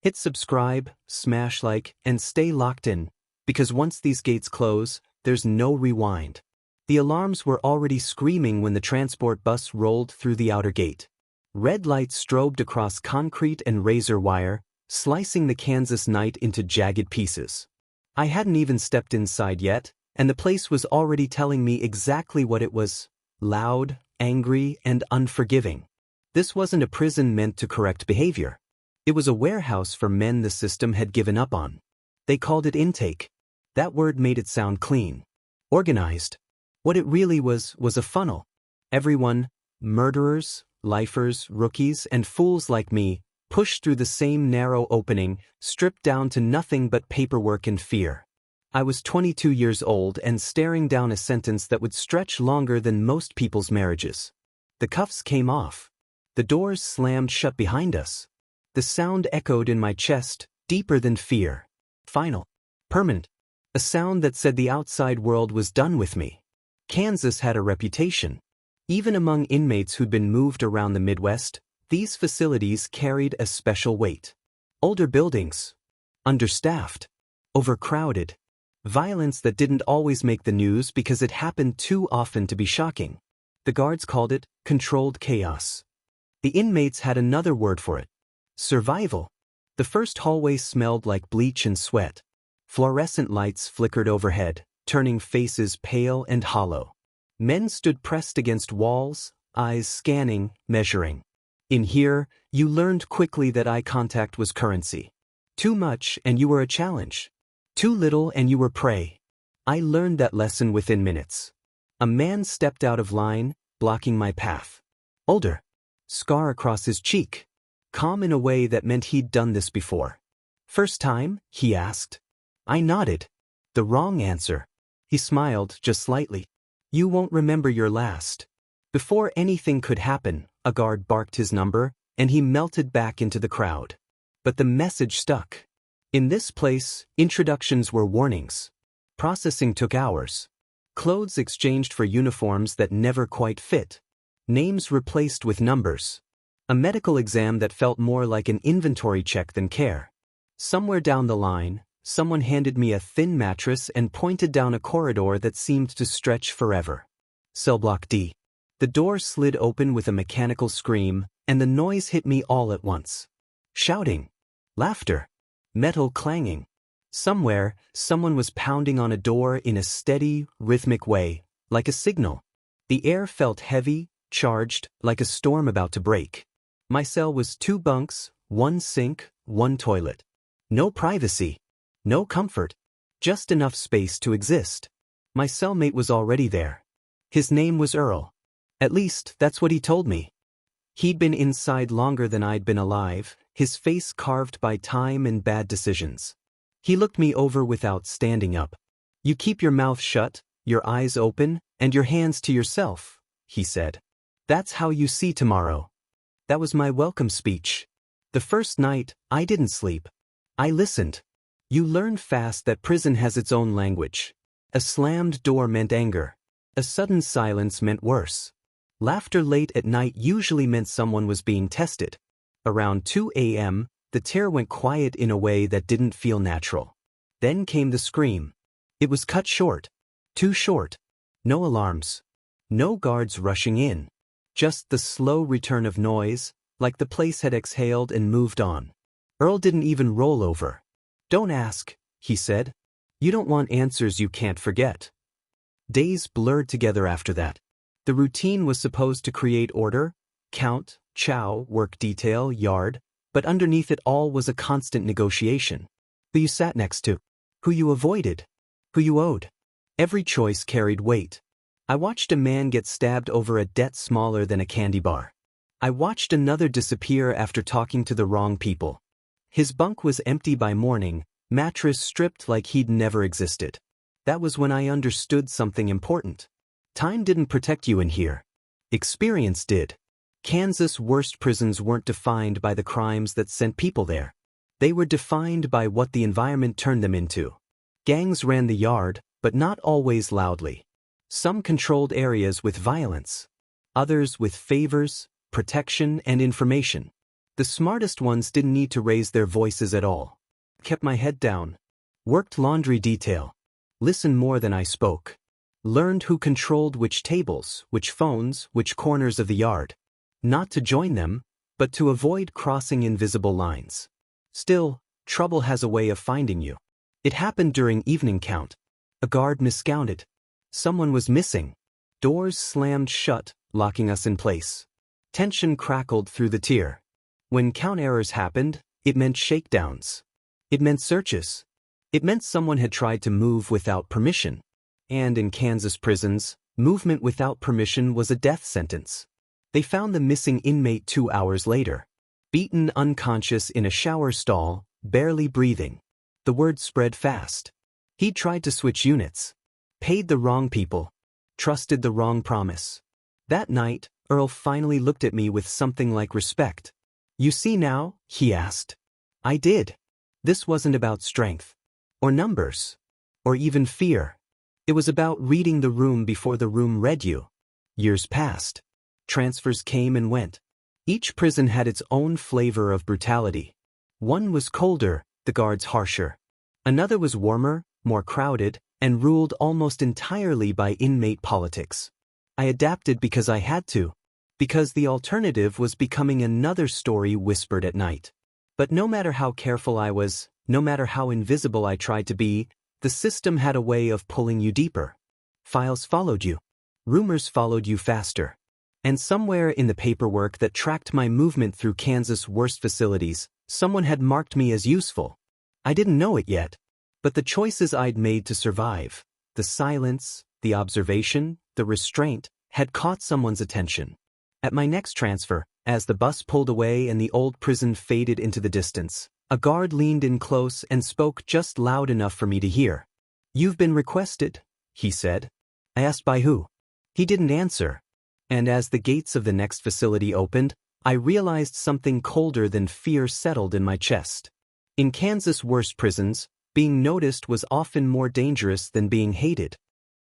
Hit subscribe, smash like, and stay locked in, because once these gates close, there's no rewind. The alarms were already screaming when the transport bus rolled through the outer gate. Red lights strobed across concrete and razor wire, slicing the Kansas night into jagged pieces. I hadn't even stepped inside yet, and the place was already telling me exactly what it was: loud, angry, and unforgiving. This wasn't a prison meant to correct behavior. It was a warehouse for men the system had given up on. They called it intake. That word made it sound clean. Organized. What it really was a funnel. Everyone, murderers, lifers, rookies, and fools like me, pushed through the same narrow opening, stripped down to nothing but paperwork and fear. I was 22 years old and staring down a sentence that would stretch longer than most people's marriages. The cuffs came off. The doors slammed shut behind us. The sound echoed in my chest, deeper than fear. Final. Permanent. A sound that said the outside world was done with me. Kansas had a reputation. Even among inmates who'd been moved around the Midwest, these facilities carried a special weight. Older buildings. Understaffed. Overcrowded. Violence that didn't always make the news because it happened too often to be shocking. The guards called it controlled chaos. The inmates had another word for it. Survival. The first hallway smelled like bleach and sweat. Fluorescent lights flickered overhead, turning faces pale and hollow. Men stood pressed against walls, eyes scanning, measuring. In here, you learned quickly that eye contact was currency. Too much and you were a challenge. Too little and you were prey. I learned that lesson within minutes. A man stepped out of line, blocking my path. Older. Scar across his cheek. Calm in a way that meant he'd done this before. First time? He asked. I nodded. The wrong answer. He smiled, just slightly. You won't remember your last. Before anything could happen, a guard barked his number, and he melted back into the crowd. But the message stuck. In this place, introductions were warnings. Processing took hours. Clothes exchanged for uniforms that never quite fit. Names replaced with numbers. A medical exam that felt more like an inventory check than care. Somewhere down the line, someone handed me a thin mattress and pointed down a corridor that seemed to stretch forever. Cell block D. The door slid open with a mechanical scream, and the noise hit me all at once. Shouting. Laughter. Metal clanging. Somewhere, someone was pounding on a door in a steady, rhythmic way, like a signal. The air felt heavy, charged, like a storm about to break. My cell was 2 bunks, 1 sink, 1 toilet. No privacy. No comfort. Just enough space to exist. My cellmate was already there. His name was Earl. At least, that's what he told me. He'd been inside longer than I'd been alive, his face carved by time and bad decisions. He looked me over without standing up. You keep your mouth shut, your eyes open, and your hands to yourself, he said. That's how you see tomorrow. That was my welcome speech. The first night, I didn't sleep. I listened. You learn fast that prison has its own language. A slammed door meant anger. A sudden silence meant worse. Laughter late at night usually meant someone was being tested. Around 2 a.m., the tear went quiet in a way that didn't feel natural. Then came the scream. It was cut short. Too short. No alarms. No guards rushing in. Just the slow return of noise, like the place had exhaled and moved on. Earl didn't even roll over. Don't ask, he said. You don't want answers you can't forget. Days blurred together after that. The routine was supposed to create order, count, chow, work detail, yard, but underneath it all was a constant negotiation. Who you sat next to, who you avoided, who you owed. Every choice carried weight. I watched a man get stabbed over a debt smaller than a candy bar. I watched another disappear after talking to the wrong people. His bunk was empty by morning, mattress stripped like he'd never existed. That was when I understood something important. Time didn't protect you in here. Experience did. Kansas' worst prisons weren't defined by the crimes that sent people there. They were defined by what the environment turned them into. Gangs ran the yard, but not always loudly. Some controlled areas with violence. Others with favors, protection, and information. The smartest ones didn't need to raise their voices at all. Kept my head down. Worked laundry detail. Listened more than I spoke. Learned who controlled which tables, which phones, which corners of the yard. Not to join them, but to avoid crossing invisible lines. Still, trouble has a way of finding you. It happened during evening count. A guard miscounted. Someone was missing. Doors slammed shut, locking us in place. Tension crackled through the tier. When count errors happened, it meant shakedowns. It meant searches. It meant someone had tried to move without permission. And in Kansas prisons, movement without permission was a death sentence. They found the missing inmate 2 hours later. Beaten unconscious in a shower stall, barely breathing. The word spread fast. He'd tried to switch units. Paid the wrong people. Trusted the wrong promise. That night, Earl finally looked at me with something like respect. "You see now?" he asked. I did. This wasn't about strength. Or numbers. Or even fear. It was about reading the room before the room read you. Years passed. Transfers came and went. Each prison had its own flavor of brutality. One was colder, the guards harsher. Another was warmer, more crowded, and ruled almost entirely by inmate politics. I adapted because I had to. Because the alternative was becoming another story whispered at night. But no matter how careful I was, no matter how invisible I tried to be, the system had a way of pulling you deeper. Files followed you. Rumors followed you faster. And somewhere in the paperwork that tracked my movement through Kansas' worst facilities, someone had marked me as useful. I didn't know it yet. But the choices I'd made to survive, the silence, the observation, the restraint, had caught someone's attention. At my next transfer, as the bus pulled away and the old prison faded into the distance, a guard leaned in close and spoke just loud enough for me to hear. "You've been requested," he said. I asked by who. He didn't answer. And as the gates of the next facility opened, I realized something colder than fear settled in my chest. In Kansas' worst prisons, being noticed was often more dangerous than being hated.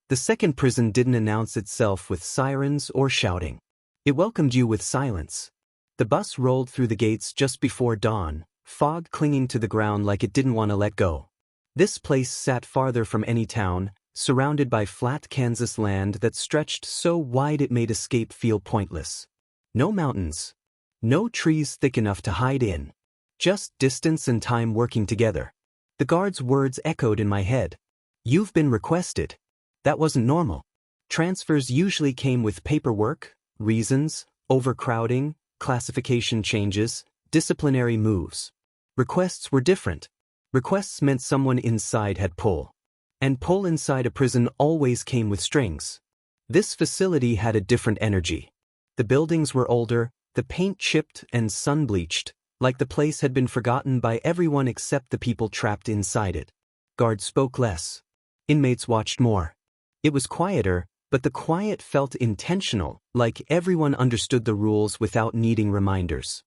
The second prison didn't announce itself with sirens or shouting. It welcomed you with silence. The bus rolled through the gates just before dawn, fog clinging to the ground like it didn't want to let go. This place sat farther from any town, surrounded by flat Kansas land that stretched so wide it made escape feel pointless. No mountains. No trees thick enough to hide in. Just distance and time working together. The guard's words echoed in my head. "You've been requested." That wasn't normal. Transfers usually came with paperwork, reasons, overcrowding, classification changes, disciplinary moves. Requests were different. Requests meant someone inside had pull. And pull inside a prison always came with strings. This facility had a different energy. The buildings were older, the paint chipped and sun-bleached, like the place had been forgotten by everyone except the people trapped inside it. Guards spoke less. Inmates watched more. It was quieter, but the quiet felt intentional, like everyone understood the rules without needing reminders.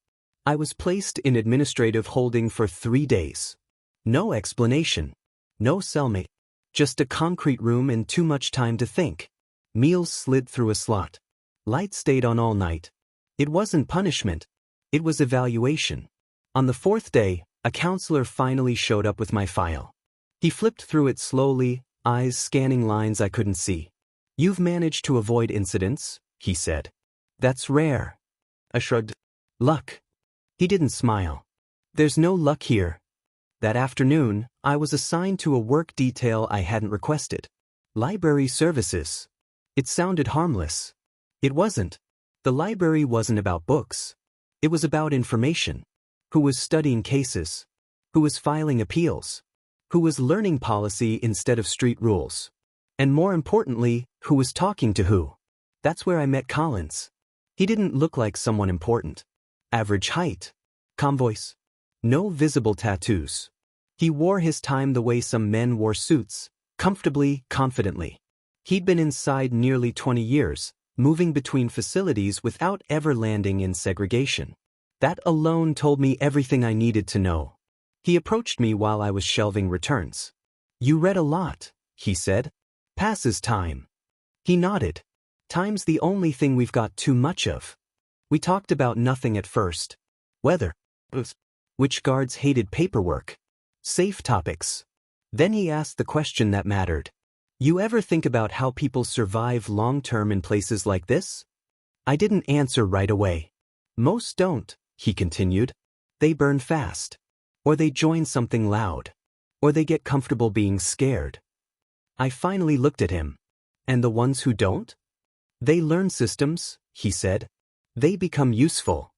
I was placed in administrative holding for 3 days. No explanation. No cellmate. Just a concrete room and too much time to think. Meals slid through a slot. Lights stayed on all night. It wasn't punishment. It was evaluation. On the 4th day, a counselor finally showed up with my file. He flipped through it slowly, eyes scanning lines I couldn't see. "You've managed to avoid incidents," he said. "That's rare." I shrugged. "Luck." He didn't smile. "There's no luck here." That afternoon, I was assigned to a work detail I hadn't requested. Library services. It sounded harmless. It wasn't. The library wasn't about books. It was about information. Who was studying cases? Who was filing appeals? Who was learning policy instead of street rules? And more importantly, who was talking to who? That's where I met Collins. He didn't look like someone important. Average height. Calm voice. No visible tattoos. He wore his time the way some men wore suits, comfortably, confidently. He'd been inside nearly 20 years, moving between facilities without ever landing in segregation. That alone told me everything I needed to know. He approached me while I was shelving returns. "You read a lot," he said. "Passes time." He nodded. "Time's the only thing we've got too much of." We talked about nothing at first. weather, which guards hated paperwork, safe topics. Then he asked the question that mattered. You ever think about how people survive long-term in places like this? I didn't answer right away. Most don't, he continued. They burn fast. Or they join something loud. Or they get comfortable being scared. I finally looked at him. And the ones who don't? They learn systems, he said. They become useful.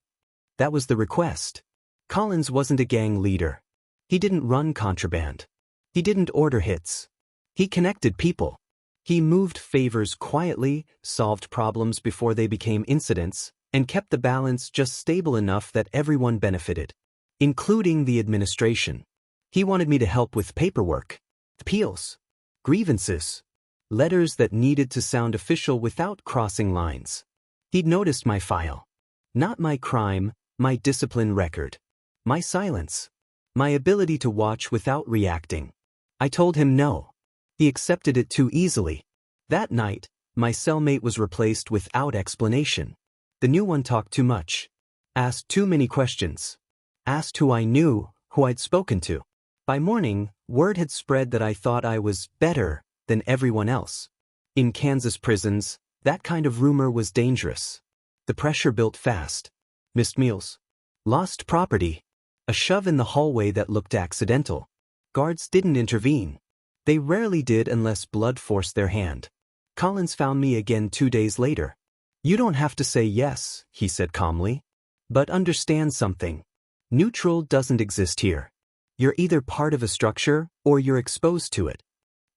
That was the request. Collins wasn't a gang leader. He didn't run contraband. He didn't order hits. He connected people. He moved favors quietly, solved problems before they became incidents, and kept the balance just stable enough that everyone benefited, including the administration. He wanted me to help with paperwork, appeals, grievances, letters that needed to sound official without crossing lines. He'd noticed my file. Not my crime, my discipline record. My silence. My ability to watch without reacting. I told him no. He accepted it too easily. That night, my cellmate was replaced without explanation. The new one talked too much. Asked too many questions. Asked who I knew, who I'd spoken to. By morning, word had spread that I thought I was better than everyone else. In Kansas prisons, that kind of rumor was dangerous. The pressure built fast. Missed meals. Lost property. A shove in the hallway that looked accidental. Guards didn't intervene. They rarely did unless blood forced their hand. Collins found me again 2 days later. You don't have to say yes, he said calmly. But understand something. Neutral doesn't exist here. You're either part of a structure or you're exposed to it.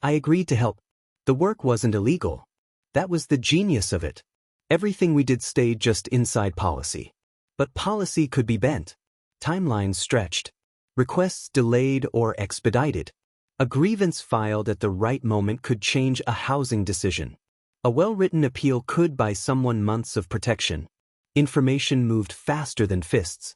I agreed to help. The work wasn't illegal. That was the genius of it. Everything we did stayed just inside policy. But policy could be bent. Timelines stretched. Requests delayed or expedited. A grievance filed at the right moment could change a housing decision. A well-written appeal could buy someone months of protection. Information moved faster than fists.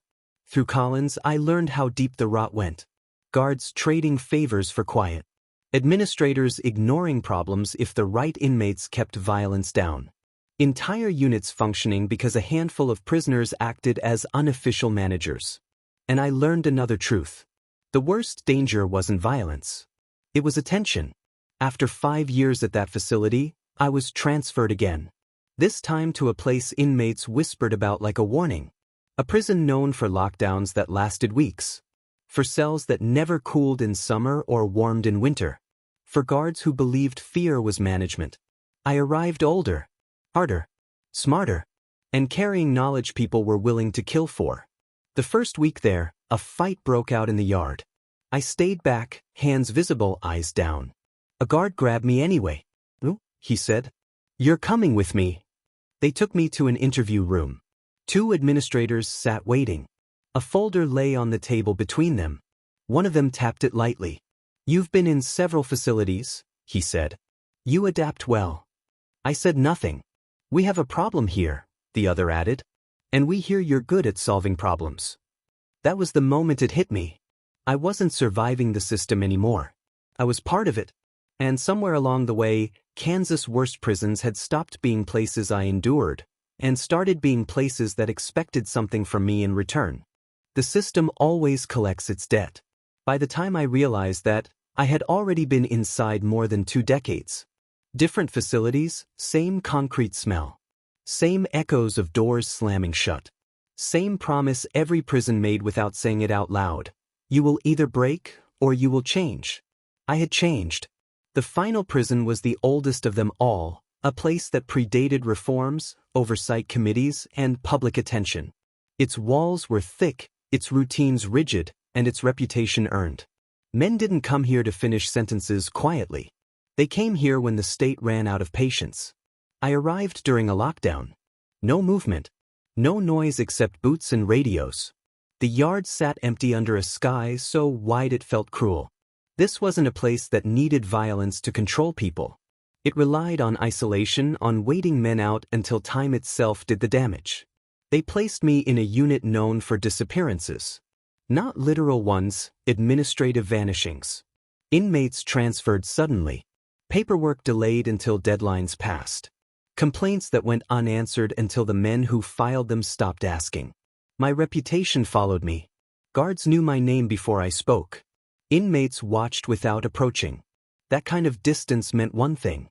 Through Collins, I learned how deep the rot went. Guards trading favors for quiet. Administrators ignoring problems if the right inmates kept violence down. Entire units functioning because a handful of prisoners acted as unofficial managers. And I learned another truth. The worst danger wasn't violence. It was attention. After 5 years at that facility, I was transferred again. This time to a place inmates whispered about like a warning. A prison known for lockdowns that lasted weeks. For cells that never cooled in summer or warmed in winter. For guards who believed fear was management. I arrived older, harder, smarter, and carrying knowledge people were willing to kill for. The first week there, a fight broke out in the yard. I stayed back, hands visible, eyes down. A guard grabbed me anyway. "Ooh," he said. "You're coming with me." They took me to an interview room. 2 administrators sat waiting. A folder lay on the table between them. One of them tapped it lightly. "You've been in several facilities," he said. "You adapt well." I said nothing. "We have a problem here," the other added. "And we hear you're good at solving problems." That was the moment it hit me. I wasn't surviving the system anymore. I was part of it. And somewhere along the way, Kansas' worst prisons had stopped being places I endured, and started being places that expected something from me in return. The system always collects its debt. By the time I realized that, I had already been inside more than 2 decades. Different facilities, same concrete smell. Same echoes of doors slamming shut. Same promise every prison made without saying it out loud. You will either break, or you will change. I had changed. The final prison was the oldest of them all, a place that predated reforms, oversight committees, and public attention. Its walls were thick, its routines rigid, and its reputation earned. Men didn't come here to finish sentences quietly. They came here when the state ran out of patience. I arrived during a lockdown. No movement. No noise except boots and radios. The yard sat empty under a sky so wide it felt cruel. This wasn't a place that needed violence to control people. It relied on isolation, on waiting men out until time itself did the damage. They placed me in a unit known for disappearances. Not literal ones, administrative vanishings. Inmates transferred suddenly. Paperwork delayed until deadlines passed. Complaints that went unanswered until the men who filed them stopped asking. My reputation followed me. Guards knew my name before I spoke. Inmates watched without approaching. That kind of distance meant one thing.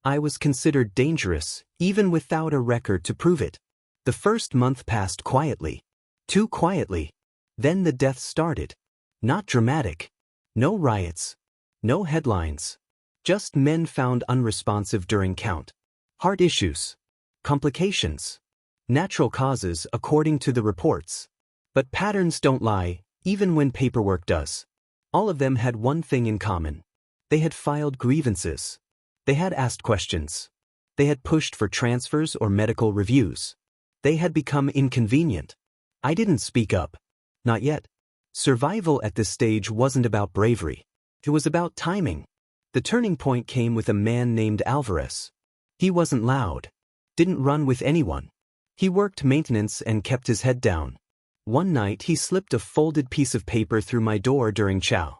I was considered dangerous, even without a record to prove it. The first month passed quietly. Too quietly. Then the deaths started. Not dramatic. No riots. No headlines. Just men found unresponsive during count. Heart issues. Complications. Natural causes according to the reports. But patterns don't lie, even when paperwork does. All of them had one thing in common. They had filed grievances. They had asked questions. They had pushed for transfers or medical reviews. They had become inconvenient. I didn't speak up. Not yet. Survival at this stage wasn't about bravery. It was about timing. The turning point came with a man named Alvarez. He wasn't loud. Didn't run with anyone. He worked maintenance and kept his head down. One night he slipped a folded piece of paper through my door during chow.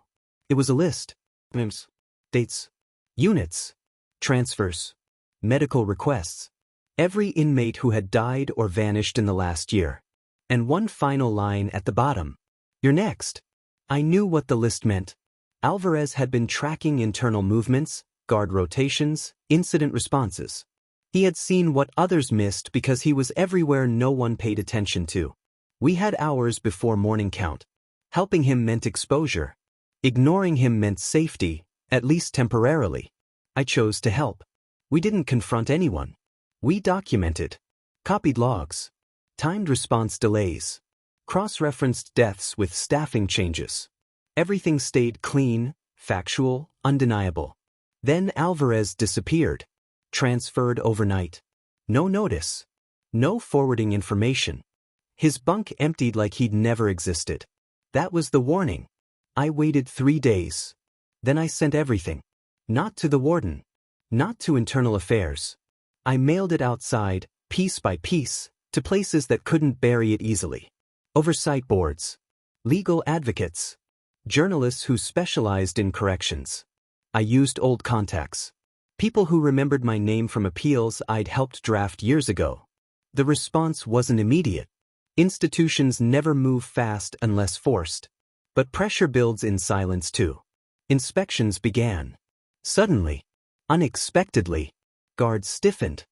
It was a list. Names, dates, units, transfers, medical requests. Every inmate who had died or vanished in the last year. And one final line at the bottom. You're next. I knew what the list meant. Alvarez had been tracking internal movements, guard rotations, incident responses. He had seen what others missed because he was everywhere no one paid attention to. We had hours before morning count. Helping him meant exposure. Ignoring him meant safety, at least temporarily. I chose to help. We didn't confront anyone. We documented. Copied logs. Timed response delays. Cross-referenced deaths with staffing changes. Everything stayed clean, factual, undeniable. Then Alvarez disappeared. Transferred overnight. No notice. No forwarding information. His bunk emptied like he'd never existed. That was the warning. I waited 3 days. Then I sent everything. Not to the warden. Not to internal affairs. I mailed it outside, piece by piece, to places that couldn't bury it easily. Oversight boards. Legal advocates. Journalists who specialized in corrections. I used old contacts. People who remembered my name from appeals I'd helped draft years ago. The response wasn't immediate. Institutions never move fast unless forced. But pressure builds in silence too. Inspections began. Suddenly. Unexpectedly. Guards stiffened.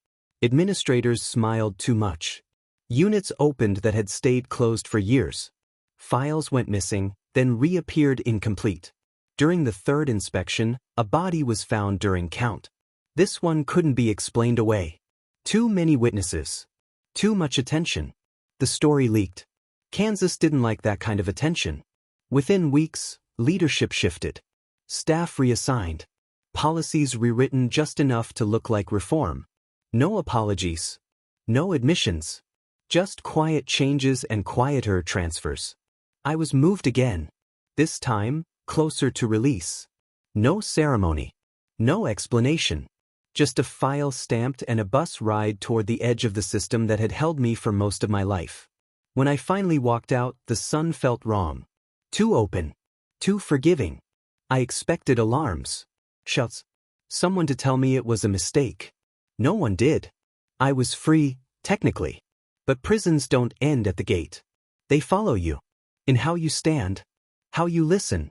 Administrators smiled too much. Units opened that had stayed closed for years. Files went missing, then reappeared incomplete. During the third inspection, a body was found during count. This one couldn't be explained away. Too many witnesses. Too much attention. The story leaked. Kansas didn't like that kind of attention. Within weeks, leadership shifted. Staff reassigned. Policies rewritten just enough to look like reform. No apologies. No admissions. Just quiet changes and quieter transfers. I was moved again. This time, closer to release. No ceremony. No explanation. Just a file stamped and a bus ride toward the edge of the system that had held me for most of my life. When I finally walked out, the sun felt wrong. Too open. Too forgiving. I expected alarms. Shouts. Someone to tell me it was a mistake. No one did. I was free, technically. But prisons don't end at the gate. They follow you. In how you stand. How you listen.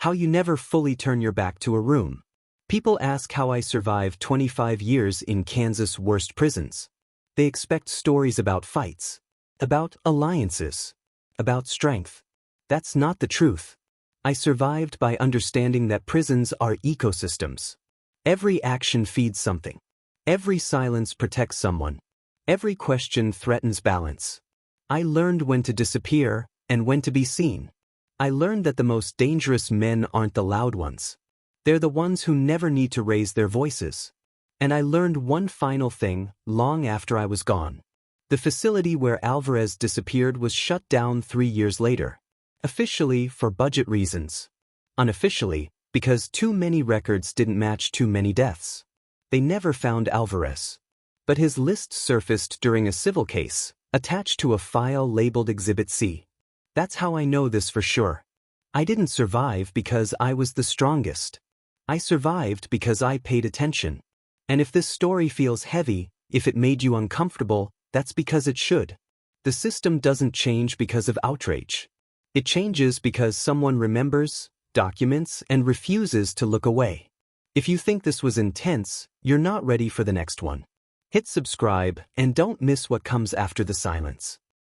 How you never fully turn your back to a room. People ask how I survived 25 years in Kansas' worst prisons. They expect stories about fights. About alliances. About strength. That's not the truth. I survived by understanding that prisons are ecosystems. Every action feeds something. Every silence protects someone. Every question threatens balance. I learned when to disappear and when to be seen. I learned that the most dangerous men aren't the loud ones. They're the ones who never need to raise their voices. And I learned one final thing long after I was gone. The facility where Alvarez disappeared was shut down 3 years later. Officially for budget reasons. Unofficially, because too many records didn't match too many deaths. They never found Alvarez. But his list surfaced during a civil case, attached to a file labeled Exhibit C. That's how I know this for sure. I didn't survive because I was the strongest. I survived because I paid attention. And if this story feels heavy, if it made you uncomfortable, that's because it should. The system doesn't change because of outrage. It changes because someone remembers, documents, and refuses to look away. If you think this was intense, you're not ready for the next one. Hit subscribe and don't miss what comes after the silence.